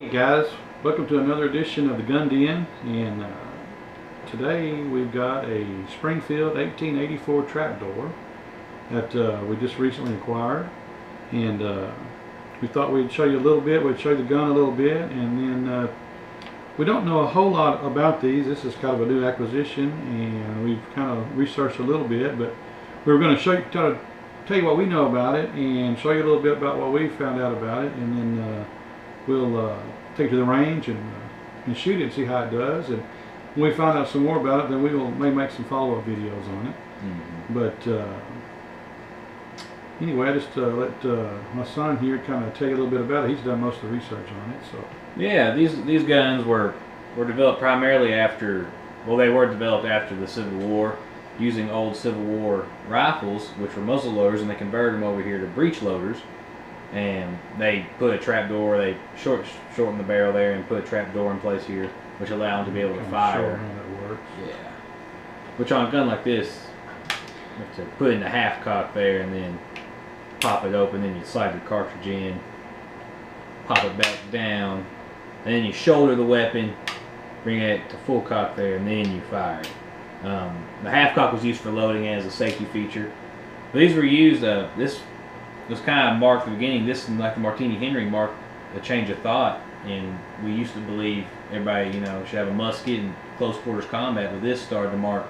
Hey guys, welcome to another edition of the Gun Den, and today we've got a Springfield 1884 Trapdoor that we just recently acquired, and we thought we'd show you a little bit, we'd show you the gun a little bit, and then we don't know a whole lot about these. This is kind of a new acquisition, and we've kind of researched a little bit, but we were going to show you, tell you what we know about it and show you a little bit about what we found out about it, and then we'll take it to the range and shoot it and see how it does. And when we find out some more about it, then we may make some follow-up videos on it. But anyway, I just let my son here kind of tell you a little bit about it. He's done most of the research on it. So yeah, these guns were developed primarily after, well, they were developed after the Civil War, using old Civil War rifles, which were muzzle loaders, and they converted them over here to breech loaders. And they put a trapdoor, they shortened the barrel there and put a trapdoor in place here, which allowed them to be able to fire. How that works. Yeah. Which on a gun like this, you have to put in the half cock there and then pop it open, then you slide your cartridge in, pop it back down, and then you shoulder the weapon, bring it to full cock there, and then you fire it. The half cock was used for loading as a safety feature. But these were used, this was kind of marked the beginning. This, like the Martini Henry, marked a change of thought. And we used to believe everybody, should have a musket in close quarters combat, but this started to mark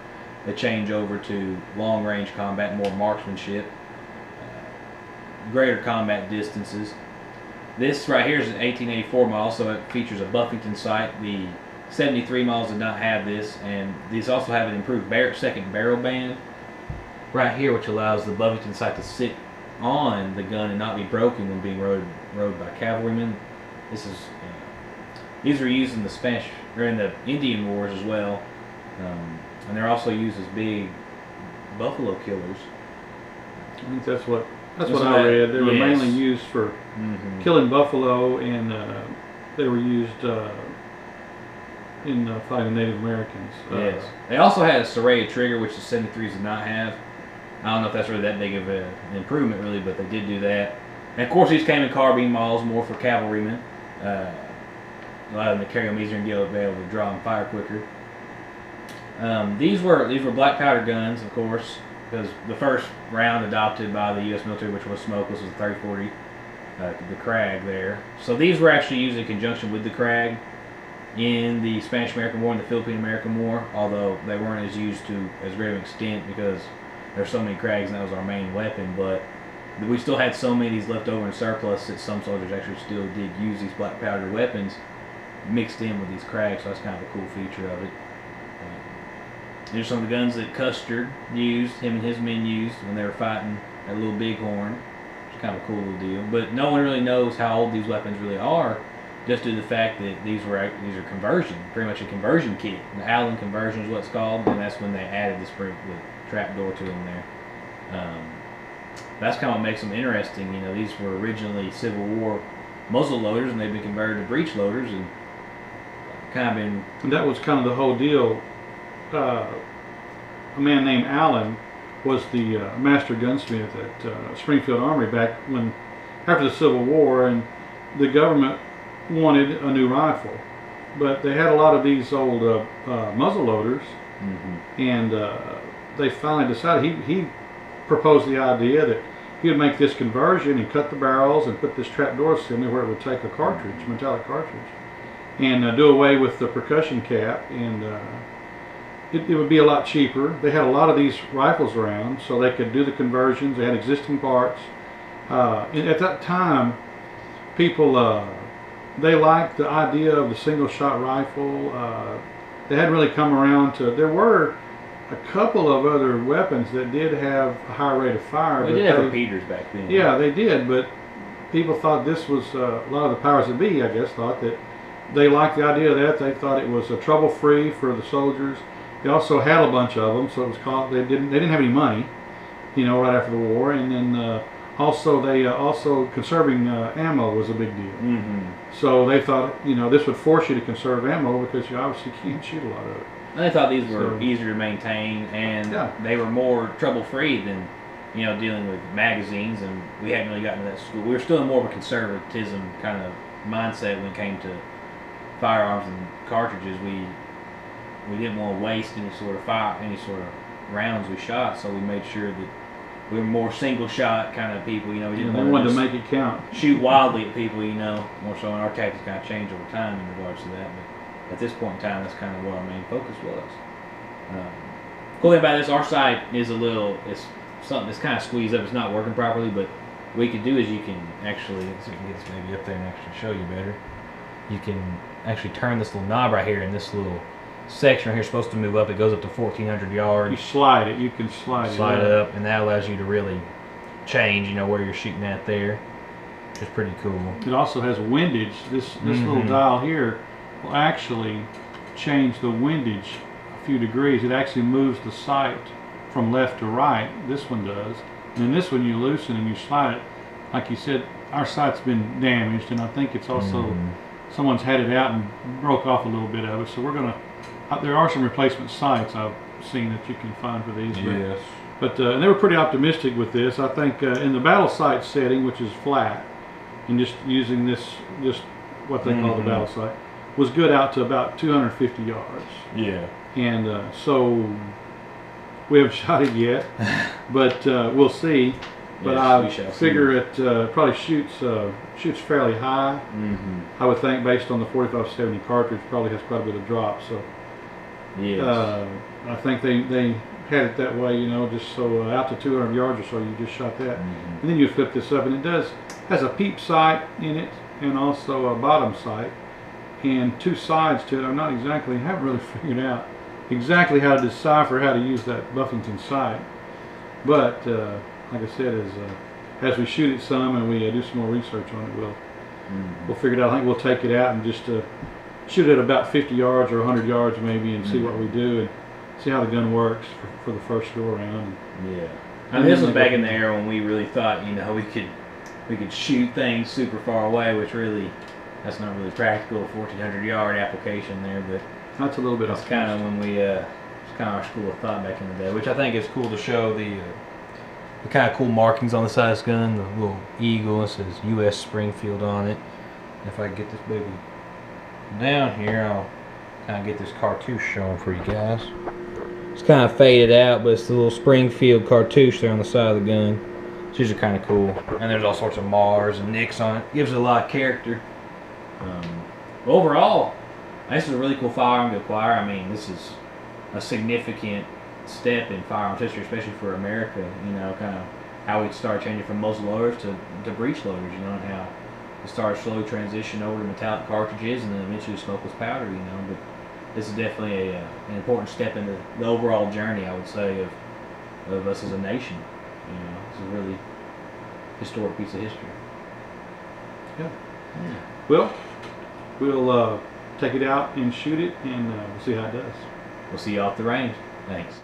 the change over to long range combat, more marksmanship, greater combat distances. This right here is an 1884 model, so it features a Buffington sight. The 73 models did not have this, and these also have an improved second barrel band right here, which allows the Buffington sight to sit on the gun and not be broken when being rode by cavalrymen. These were used in the Spanish or in the Indian Wars as well, and they're also used as big buffalo killers. I think that's what I read. They were mainly used for killing buffalo, and they were used in fighting Native Americans. Yes. They also had a serrated trigger, which the 73s did not have. I don't know if that's really that big of an improvement, really, but they did do that. And of course, these came in carbine models, more for cavalrymen. Allowed them to carry them easier and be able to draw and fire quicker. These were black powder guns, of course, because the first round adopted by the U.S. military, which was smokeless, was the 30-40, the Krag there. So these were actually used in conjunction with the Krag in the Spanish-American War and the Phillipine-American War, although they weren't as used to as great an extent because there's so many Krags and that was our main weapon. But we still had so many of these left over in surplus that some soldiers actually still did use these black powder weapons mixed in with these Krags, so that's kind of a cool feature of it. These are some of the guns that Custer used, him and his men used when they were fighting that little bighorn, which is kind of a cool little deal. But no one really knows how old these weapons really are, just due to the fact that these are conversion, pretty much a conversion kit. The Allen conversion is what it's called, and that's when they added the trapdoor to them there. That's kind of what makes them interesting. These were originally Civil War muzzle loaders, and they've been converted to breech loaders, and kind of been. And that was kind of the whole deal. A man named Allen was the master gunsmith at Springfield Armory back after the Civil War, and the government wanted a new rifle, but they had a lot of these old muzzle loaders, and they finally decided he proposed the idea that he would make this conversion and cut the barrels and put this trapdoor assembly where it would take a cartridge, metallic cartridge, and do away with the percussion cap, and it would be a lot cheaper. They had a lot of these rifles around, so they could do the conversions. They had existing parts. And at that time, people they liked the idea of the single-shot rifle. They hadn't really come around to. There were a couple of other weapons that did have a higher rate of fire. They did have repeaters back then. Yeah, they did, but people thought this was a lot of the powers that be, I guess, thought that they liked the idea of that. They thought it was trouble-free for the soldiers. They also had a bunch of them, so it was called. They didn't have any money, right after the war, and then also conserving ammo was a big deal. So they thought this would force you to conserve ammo because you obviously can't shoot a lot of it. And they thought these were easier to maintain, and they were more trouble-free than dealing with magazines. And we hadn't really gotten to that school. We were still in more of a conservatism kind of mindset when it came to firearms and cartridges. We didn't want to waste any sort of rounds we shot, so we made sure that we were more single shot kind of people. You know, we didn't They want wanted to just make it count. shoot wildly at people. You know, more so. And our tactics kind of changed over time in regards to that. But at this point in time, that's kind of what our main focus was. Cool thing about this, our sight is it's something that's kind of squeezed up. It's not working properly, but what you can do is you can actually, let's see if we can get this maybe up there and actually show you better. You can actually turn this little knob right here, and this little section right here is supposed to move up. It goes up to 1,400 yards. You slide it. You can slide it up, and that allows you to really change, you know, where you're shooting at there. Which is pretty cool. It also has windage. This little dial here will actually change the windage a few degrees. It actually moves the sight from left to right. This one does. And then this one you loosen and you slide it. Like you said, our sight's been damaged, and I think it's also someone's had it out and broke off a little bit of it. So we're gonna. There are some replacement sights I've seen that you can find for these. Yes. But and they were pretty optimistic with this. I think in the battle sight setting, which is flat, and just using this, just what they call the battle sight, was good out to about 250 yards. Yeah. And so we haven't shot it yet, but we'll see. But yes, I figure it probably shoots fairly high. I would think, based on the 45-70 cartridge, probably has quite a bit of drop. So yes. I think they had it that way, you know, just so out to 200 yards or so, you just shot that. And then you flip this up, and it has a peep sight in it, and also a bottom sight, and two sides to it. Haven't really figured out exactly how to decipher how to use that Buffington sight. But like I said, as we shoot it some and we do some more research on it, we'll figure it out. I think we'll take it out and just shoot it at about 50 yards or 100 yards maybe, and see what we do and see how the gun works for the first go around. Yeah. I mean, this was back in the era when we really thought, you know, we could shoot things super far away, which really, that's not really practical, a 1,400 yard application there, but that's a little bit. That's kind of when it's kind of our school of thought back in the day, which I think is cool to show the kind of cool markings on the side of this gun, the little eagle. It says U.S. Springfield on it. If I get this baby down here, I'll kind of get this cartouche showing for you guys. It's kind of faded out, but it's the little Springfield cartouche there on the side of the gun. So these are kind of cool. And there's all sorts of Mars and Nicks on it. Gives it a lot of character. Overall, this is a really cool firearm to acquire. I mean, this is a significant step in firearms history, especially for America. You know, kind of how we started changing from muzzle loaders to breech loaders. You know, and how we started slow transition over to metallic cartridges, and then eventually smokeless powder. You know, but this is definitely an important step in the overall journey, I would say, of us as a nation. You know, it's a really historic piece of history. Yeah. Well, we'll take it out and shoot it, and we'll see how it does. We'll see you off the range. Thanks.